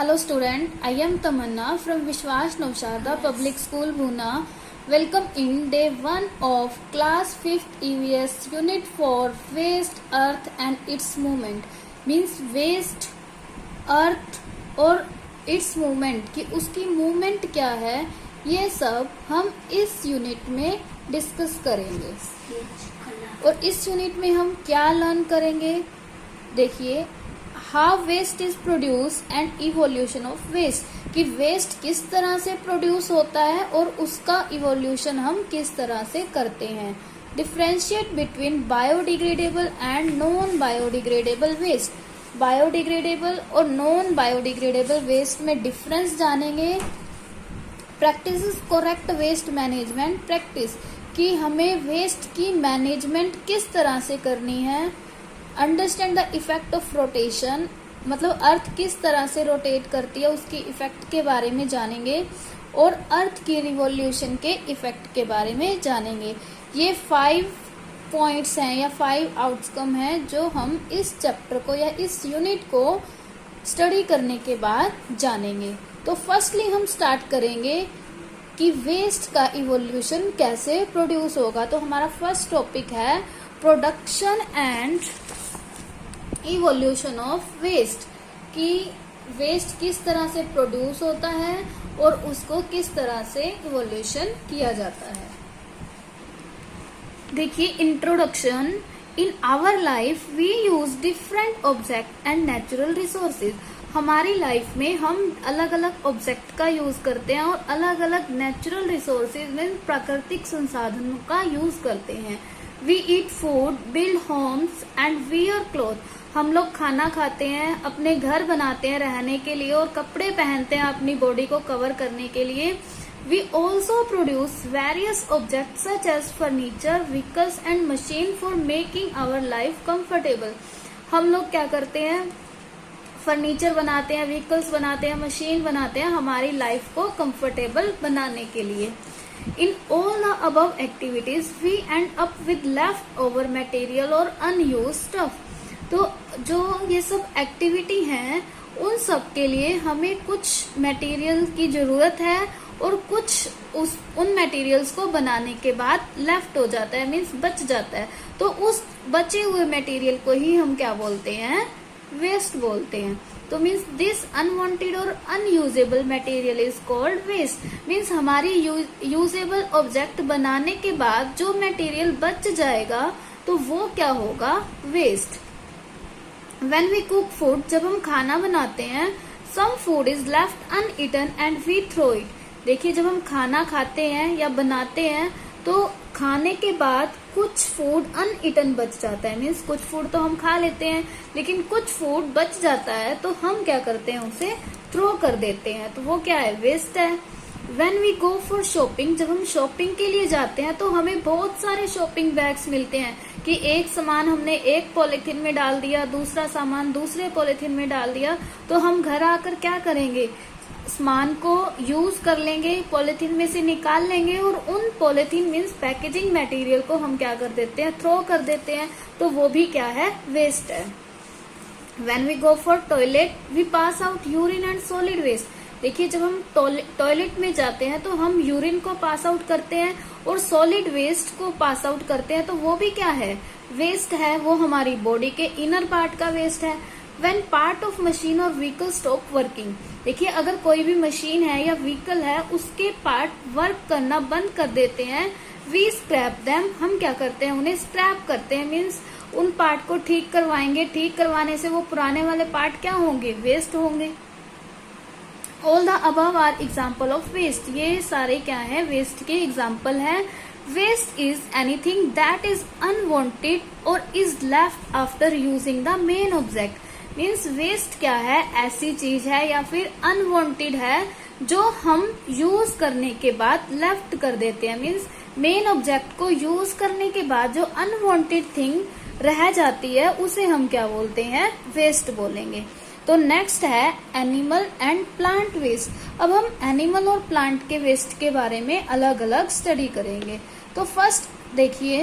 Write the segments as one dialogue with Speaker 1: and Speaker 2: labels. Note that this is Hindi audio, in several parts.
Speaker 1: Hello student, I am Tamanna from Vishwas Navshada Public School Bhuna. Welcome in day 1 of class 5th EVS unit 4 waste earth and its movement. Means waste earth और its movement कि उसकी movement क्या है, ये सब हम इस यूनिट में डिस्कस करेंगे। और इस यूनिट में हम क्या लर्न करेंगे, देखिए how waste is produce and evolution of waste कि वेस्ट किस तरह से प्रोड्यूस होता है और उसका इवोल्यूशन हम किस तरह से करते हैं। Differentiate between biodegradable and non biodegradable waste, biodegradable और नॉन बायोडिग्रेडेबल वेस्ट में डिफरेंस जानेंगे। Practice is correct waste management practice कि हमें वेस्ट की मैनेजमेंट किस तरह से करनी है। Understand the effect of rotation, मतलब अर्थ किस तरह से रोटेट करती है उसकी इफेक्ट के बारे में जानेंगे और अर्थ की रिवॉल्यूशन के इफेक्ट के बारे में जानेंगे। ये 5 पॉइंट्स हैं या 5 आउटकम हैं जो हम इस चैप्टर को या इस यूनिट को स्टडी करने के बाद जानेंगे। तो फर्स्टली हम स्टार्ट करेंगे कि वेस्ट का इवोल्यूशन कैसे प्रोड्यूस होगा। तो हमारा फर्स्ट टॉपिक है production and evolution of waste कि वेस्ट किस तरह से प्रोड्यूस होता है और उसको किस तरह से इवोल्यूशन किया जाता है। देखिए introduction, in our life we use different object and natural resources. हमारी लाइफ में हम अलग अलग ऑब्जेक्ट का यूज करते हैं और अलग अलग नेचुरल रिसोर्सेज में प्राकृतिक संसाधनों का यूज करते हैं। We eat food, build homes and wear cloth. हम लोग खाना खाते हैं, अपने घर बनाते हैं रहने के लिए और कपड़े पहनते हैं अपनी बॉडी को कवर करने के लिए। We also produce various object such as furniture, vehicles and machine for making our life comfortable. हम लोग क्या करते हैं, फर्नीचर बनाते हैं, व्हीकल्स बनाते हैं, मशीन बनाते हैं हमारी लाइफ को कंफर्टेबल बनाने के लिए। In all the above activities, we end up with leftover material और unused stuff. तो जो ये सब एक्टिविटी हैं उन सब के लिए हमें कुछ मटेरियल की जरूरत है और कुछ उन मटेरियल्स को बनाने के बाद लेफ्ट हो जाता है, मीन्स बच जाता है। तो उस बचे हुए मटेरियल को ही हम क्या बोलते हैं, वेस्ट बोलते हैं। तो मीन्स दिस अनवांटेड और unusable material is called waste. Means हमारी यूजेबल ऑब्जेक्ट बनाने के बाद जो मटेरियल बच जाएगा तो वो क्या होगा, waste. When we cook food, जब हम खाना बनाते हैं, some food is left uneaten and we throw it. देखिए जब हम खाना खाते हैं या बनाते हैं तो खाने के बाद कुछ फूड अनईटन बच जाता है। मीन्स कुछ फूड तो हम खा लेते हैं लेकिन कुछ फूड बच जाता है तो हम क्या करते हैं, उसे थ्रो कर देते हैं। तो वो क्या है, वेस्ट है। When we go for shopping, जब हम शॉपिंग के लिए जाते हैं तो हमें बहुत सारे शॉपिंग बैग्स मिलते हैं कि एक सामान हमने एक पॉलिथीन में डाल दिया, दूसरा सामान दूसरे पॉलिथीन में डाल दिया। तो हम घर आकर क्या करेंगे, सामान को यूज कर लेंगे, पॉलिथीन में से निकाल लेंगे और उन पॉलिथीन मीन्स पैकेजिंग मटेरियल को हम क्या कर देते हैं, थ्रो कर देते हैं। तो वो भी क्या है, वेस्ट है। When we go for toilet, we pass out urine and solid waste. देखिए जब हम टॉयलेट में जाते हैं तो हम यूरिन को पास आउट करते हैं और सॉलिड वेस्ट को पास आउट करते हैं। तो वो भी क्या है, वेस्ट है। वो हमारी बॉडी के इनर पार्ट का वेस्ट है। When part of machine और व्हीकल stop working, देखिए अगर कोई भी मशीन है या व्हीकल है उसके पार्ट वर्क करना बंद कर देते हैं, वी स्क्रैप देम, हम क्या करते हैं, उन्हें स्क्रैप करते हैं। मीन्स उन पार्ट को ठीक करवाएंगे, ठीक करवाने से वो पुराने वाले पार्ट क्या होंगे, वेस्ट होंगे। All the above are example of waste, ये सारे क्या है, वेस्ट के एग्जाम्पल हैं। Waste is anything that is unwanted और is left after using the main object. Means waste क्या है, ऐसी चीज है या फिर अनवांटेड है जो हम यूज करने के बाद लेफ्ट कर देते हैं। मीन्स मेन ऑब्जेक्ट को यूज करने के बाद जो अनवांटेड थिंग रह जाती है उसे हम क्या बोलते हैं, वेस्ट बोलेंगे। तो नेक्स्ट है एनिमल एंड प्लांट वेस्ट। अब हम एनिमल और प्लांट के वेस्ट के बारे में अलग अलग स्टडी करेंगे। तो फर्स्ट देखिए,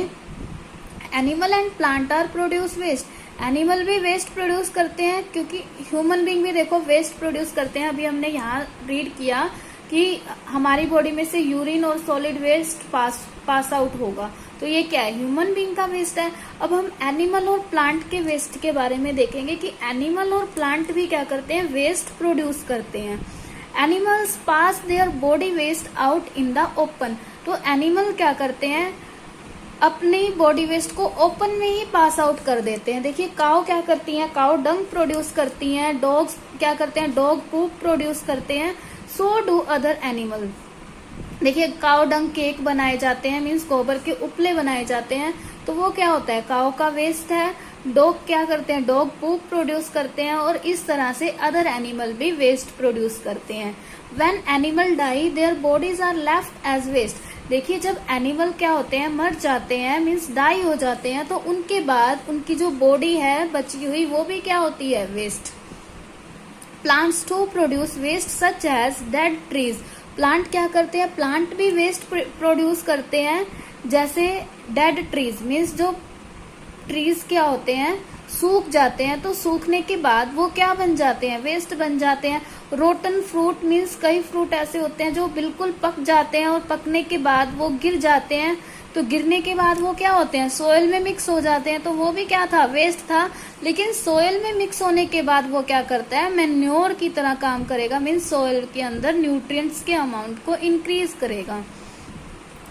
Speaker 1: animal and plant are produce waste. Animal भी वेस्ट प्रोड्यूस करते हैं, क्योंकि ह्यूमन बीइंग भी देखो वेस्ट प्रोड्यूस करते हैं। अभी हमने यहाँ रीड किया कि हमारी बॉडी में से यूरिन और सॉलिड वेस्ट पास आउट होगा, तो ये क्या है, ह्यूमन बीइंग का वेस्ट है। अब हम एनिमल और प्लांट के वेस्ट के बारे में देखेंगे कि एनिमल और प्लांट भी क्या करते हैं, वेस्ट प्रोड्यूस करते हैं। Animals pass their body waste out in the open, तो एनिमल क्या करते हैं, अपनी बॉडी वेस्ट को ओपन में ही पास आउट कर देते हैं। देखिए काऊ क्या करती हैं, काऊ डंग प्रोड्यूस करती हैं, डॉग्स क्या करते हैं, डॉग पूप प्रोड्यूस करते हैं, सो डू अदर एनिमल। देखिए काऊ डंग केक बनाए जाते हैं, मीन्स गोबर के उपले बनाए जाते हैं, तो वो क्या होता है, काऊ का वेस्ट है। डॉग क्या करते हैं, डॉग पूप प्रोड्यूस करते हैं, और इस तरह से अदर एनिमल भी वेस्ट प्रोड्यूस करते हैं। When animal die their bodies are left as waste. देखिए जब एनिमल क्या होते हैं, मर जाते हैं, मीन्स डाई हो जाते हैं, तो उनके बाद उनकी जो बॉडी है बची हुई वो भी क्या होती है, waste. Plants too produce waste such as dead trees. Plant क्या करते हैं, प्लांट भी वेस्ट प्रोड्यूस करते हैं, जैसे डेड ट्रीज मीन्स जो ट्रीज क्या होते हैं, सूख जाते हैं, तो सूखने के बाद वो क्या बन जाते हैं, वेस्ट बन जाते हैं। रोटन फ्रूट मीन्स कई फ्रूट ऐसे होते हैं जो बिल्कुल पक जाते हैं और पकने के बाद वो गिर जाते हैं, तो गिरने के बाद वो क्या होते हैं, सोयल में मिक्स हो जाते हैं, तो वो भी क्या था, वेस्ट था। लेकिन सोयल में मिक्स होने के बाद वो क्या करता है, मैन्योर की तरह काम करेगा, मीन्स सोयल के अंदर न्यूट्रिएंट्स के अमाउंट को इंक्रीज करेगा।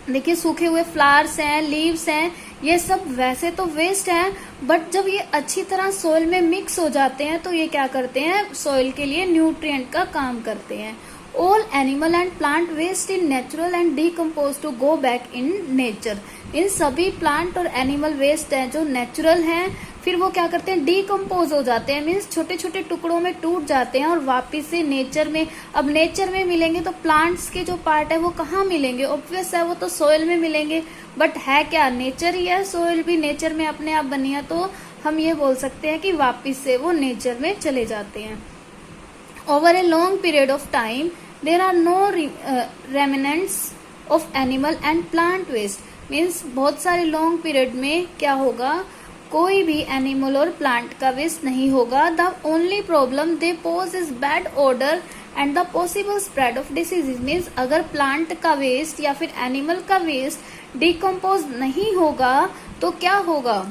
Speaker 1: देखिए सूखे हुए फ्लावर्स हैं, लीव्स हैं, ये सब वैसे तो वेस्ट हैं, बट जब ये अच्छी तरह सोइल में मिक्स हो जाते हैं तो ये क्या करते हैं, सोइल के लिए न्यूट्रिएंट का काम करते हैं। All animal and plant waste in natural and decompose to go back in nature. इन सभी प्लांट और एनिमल वेस्ट हैं जो नेचुरल हैं, फिर वो क्या करते हैं, डीकम्पोज हो जाते हैं, मीन्स छोटे छोटे टुकड़ों में टूट जाते हैं और वापिस से नेचर में। अब नेचर में मिलेंगे तो प्लांट्स के जो पार्ट है वो कहाँ मिलेंगे, ऑब्वियस है वो तो सोइल में मिलेंगे, बट है क्या, नेचर ही है, सोइल भी नेचर में अपने आप बनी है, तो हम ये बोल सकते हैं कि वापिस से वो नेचर में चले जाते हैं। Over a long period of time there are no remnants of animal and plant waste, means बहुत सारे लॉन्ग पीरियड में क्या होगा, कोई भी एनिमल और प्लांट का वेस्ट नहीं होगा। The only problem they pose is bad order and the possible spread of diseases, means अगर प्लांट का वेस्ट या फिर एनिमल का वेस्ट डिकम्पोज नहीं होगा तो क्या होगा,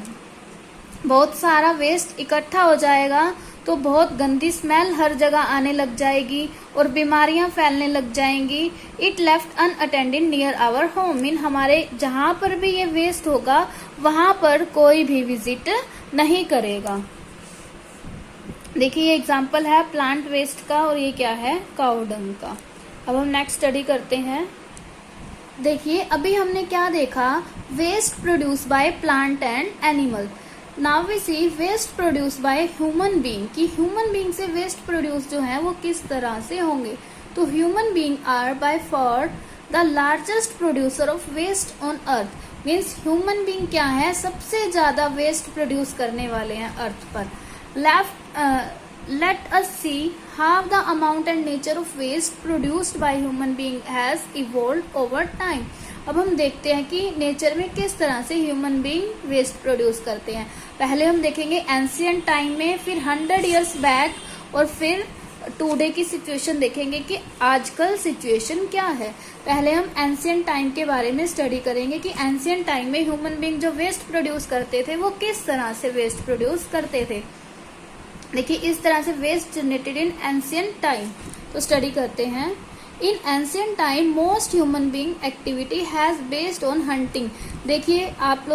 Speaker 1: बहुत सारा वेस्ट इकट्ठा हो जाएगा, तो बहुत गंदी स्मेल हर जगह आने लग जाएगी और बीमारियां फैलने लग जाएंगी। It left unattended near our home, mean हमारे जहां पर भी ये वेस्ट होगा वहां पर कोई भी विजिट नहीं करेगा। देखिए ये एग्जांपल है प्लांट वेस्ट का और ये क्या है, काऊ डंग का। अब हम नेक्स्ट स्टडी करते हैं। देखिए अभी हमने क्या देखा, waste produce by plant and animal. Now we see waste produce by human being, कि ह्यूमन बीइंग से वेस्ट प्रोड्यूस जो है वो किस तरह से होंगे। तो human being are by far the largest producer of waste on earth, means human being क्या है, सबसे ज्यादा वेस्ट प्रोड्यूस करने वाले हैं अर्थ पर। Let us see how the amount and nature of waste produced by human being has evolved over time. अब हम देखते हैं कि नेचर में किस तरह से ह्यूमन बीइंग वेस्ट प्रोड्यूस करते हैं। पहले हम देखेंगे एंशिएंट टाइम में, फिर 100 इयर्स बैक, और फिर टुडे की सिचुएशन देखेंगे कि आजकल सिचुएशन क्या है। पहले हम एंशिएंट टाइम के बारे में स्टडी करेंगे कि एंशिएंट टाइम में ह्यूमन बीइंग जो वेस्ट प्रोड्यूस करते थे वो किस तरह से वेस्ट प्रोड्यूस करते थे। देखिए इस तरह से waste generated in ancient time, तो स्टडी करते हैं। In ancient time most human being activity has based on hunting. देखिए आप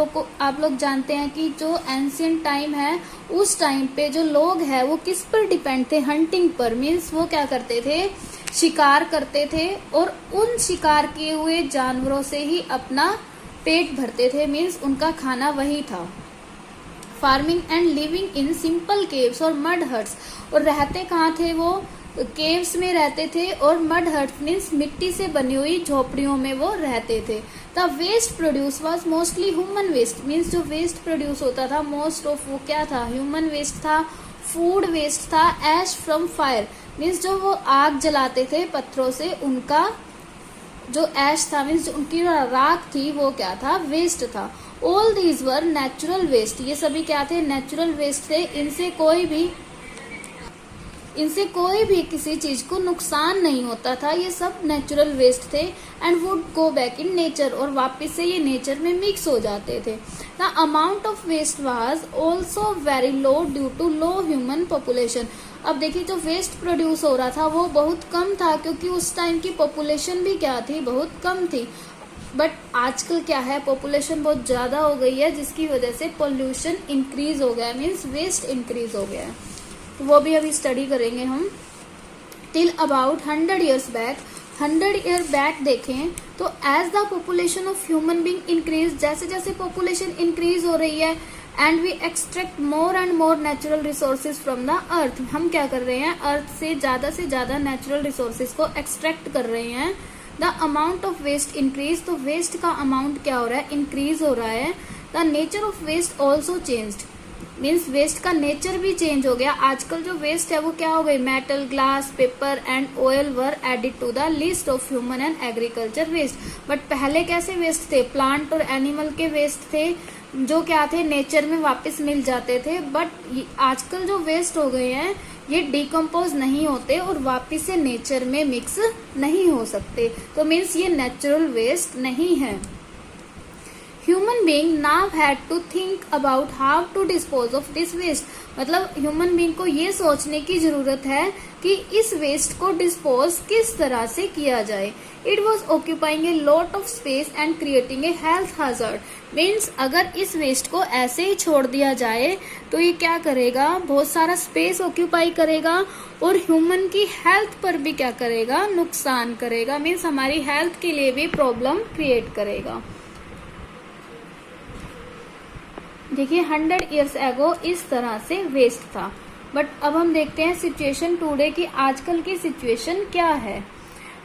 Speaker 1: लोग जानते हैं कि जो एंशिएंट टाइम है उस टाइम पे जो लोग हैं वो किस पर डिपेंड थे, हंटिंग पर, मीन्स वो क्या करते थे, शिकार करते थे और उन शिकार किए हुए जानवरों से ही अपना पेट भरते थे, मीन्स उनका खाना वही था। Farming and living in simple caves और मड हट्स, और रहते कहाँ थे वो, केव्स में रहते थे, और मड हट्स मीन्स मिट्टी से बनी हुई झोपड़ियों में वो रहते थे। The waste produce was mostly human waste, means जो वेस्ट प्रोड्यूस होता था मोस्ट ऑफ वो क्या था, ह्यूमन वेस्ट था। फूड वेस्ट था। एश फ्रॉम फायर, मीन्स जो वो आग जलाते थे पत्थरों से, उनका जो ऐश था मीन्स जो उनकी राख थी वो क्या था, वेस्ट था। All these were natural waste, ये सभी क्या थे, नेचुरल वेस्ट थे। इनसे कोई भी किसी चीज को नुकसान नहीं होता था, ये सब नेचुरल वेस्ट थे। And would go back in nature, और वापस से ये नेचर में मिक्स हो जाते थे। The amount of waste was also very low due to low human population. अब देखिए जो वेस्ट प्रोड्यूस हो रहा था वो बहुत कम था, क्योंकि उस टाइम की पॉपुलेशन भी क्या थी, बहुत कम थी। बट आजकल क्या है, पॉपुलेशन बहुत ज्यादा हो गई है, जिसकी वजह से पोल्यूशन इंक्रीज हो गया है, मीन्स वेस्ट इंक्रीज हो गया है। तो वो भी अभी स्टडी करेंगे हम। Till about 100 years back, 100 year back देखें तो as the population of human being increase, जैसे जैसे पॉपुलेशन इंक्रीज हो रही है, and we extract more and more natural resources from the earth, हम क्या कर रहे हैं, अर्थ से ज्यादा नेचुरल रिसोर्सेज को एक्सट्रैक्ट कर रहे हैं। The amount of waste increase, तो वेस्ट का अमाउंट क्या हो रहा है, इंक्रीज हो रहा है। The nature of waste also changed, means waste का नेचर भी चेंज हो गया। आजकल जो वेस्ट है वो क्या हो गई, metal, glass, paper and oil were added to the list of human and agriculture waste. But पहले कैसे वेस्ट थे, प्लांट और एनिमल के वेस्ट थे, जो क्या थे, नेचर में वापस मिल जाते थे। बट आजकल जो वेस्ट हो गए हैं ये डिकम्पोज नहीं होते और वापस से नेचर में मिक्स नहीं हो सकते, तो मीन्स ये नेचुरल वेस्ट नहीं है। Human being now had to think about how to dispose of this waste, मतलब ह्यूमन बीइंग को ये सोचने की जरूरत है कि इस वेस्ट को डिस्पोज किस तरह से किया जाए। It was occupying a lot of space and creating a health hazard, means अगर इस वेस्ट को ऐसे ही छोड़ दिया जाए तो ये क्या करेगा, बहुत सारा स्पेस ऑक्यूपाई करेगा और ह्यूमन की हेल्थ पर भी क्या करेगा, नुकसान करेगा, मीन्स हमारी हेल्थ के लिए भी प्रॉब्लम क्रिएट करेगा। देखिए 100 years एगो इस तरह से वेस्ट था। बट अब हम देखते हैं सिचुएशन टुडे की, आजकल की सिचुएशन क्या है।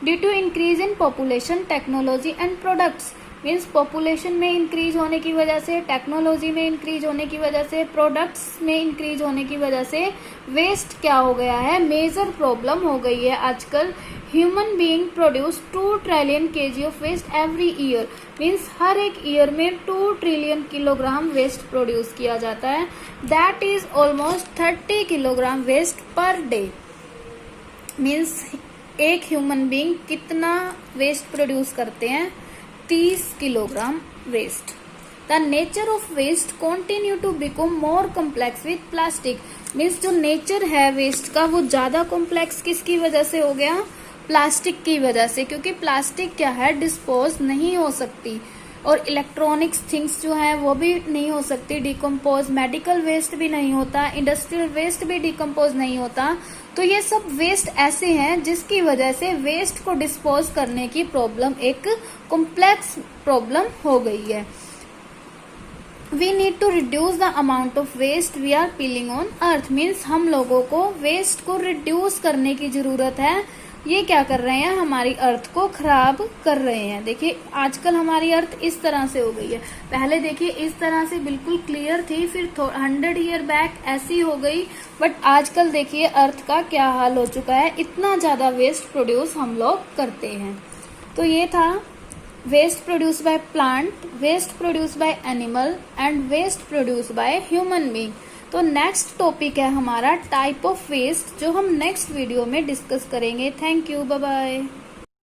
Speaker 1: Due to increase in population, technology and products, means population में इंक्रीज होने की वजह से, टेक्नोलॉजी में इंक्रीज होने की वजह से, प्रोडक्ट्स में इंक्रीज होने की वजह से वेस्ट क्या हो गया है, मेजर प्रॉब्लम हो गई है आजकल। Human being produce 2 trillion kg of waste every year, means हर एक ईयर में 2 trillion किलोग्राम वेस्ट प्रोड्यूस किया जाता है। That is almost 30 kilogram waste per day, means एक ह्यूमन बीइंग कितना वेस्ट प्रोड्यूस करते हैं, 30 kilogram waste. The nature of waste continue to become more complex with plastic, means जो नेचर है वेस्ट का वो ज्यादा कॉम्प्लेक्स किसकी वजह से हो गया, प्लास्टिक की वजह से, क्योंकि प्लास्टिक क्या है, डिस्पोज नहीं हो सकती, और इलेक्ट्रॉनिक्स थिंग्स जो है वो भी नहीं हो सकती डिकम्पोज, मेडिकल वेस्ट भी नहीं होता, इंडस्ट्रियल वेस्ट भी डिकम्पोज नहीं होता। तो ये सब वेस्ट ऐसे हैं जिसकी वजह से वेस्ट को डिस्पोज करने की प्रॉब्लम एक कॉम्प्लेक्स प्रॉब्लम हो गई है। We need to reduce the amount of waste we are piling on earth, means हम लोगों को वेस्ट को रिड्यूस करने की जरूरत है। ये क्या कर रहे हैं, हमारी अर्थ को खराब कर रहे हैं। देखिए आजकल हमारी अर्थ इस तरह से हो गई है, पहले देखिए इस तरह से बिल्कुल क्लियर थी, फिर 100 year बैक ऐसी हो गई। बट आजकल देखिए अर्थ का क्या हाल हो चुका है, इतना ज्यादा वेस्ट प्रोड्यूस हम लोग करते हैं। तो ये था waste produce by plant, waste produce by animal and waste produce by human being. तो नेक्स्ट टॉपिक है हमारा टाइप ऑफ वेस्ट, जो हम नेक्स्ट वीडियो में डिस्कस करेंगे। Thank you, bye bye.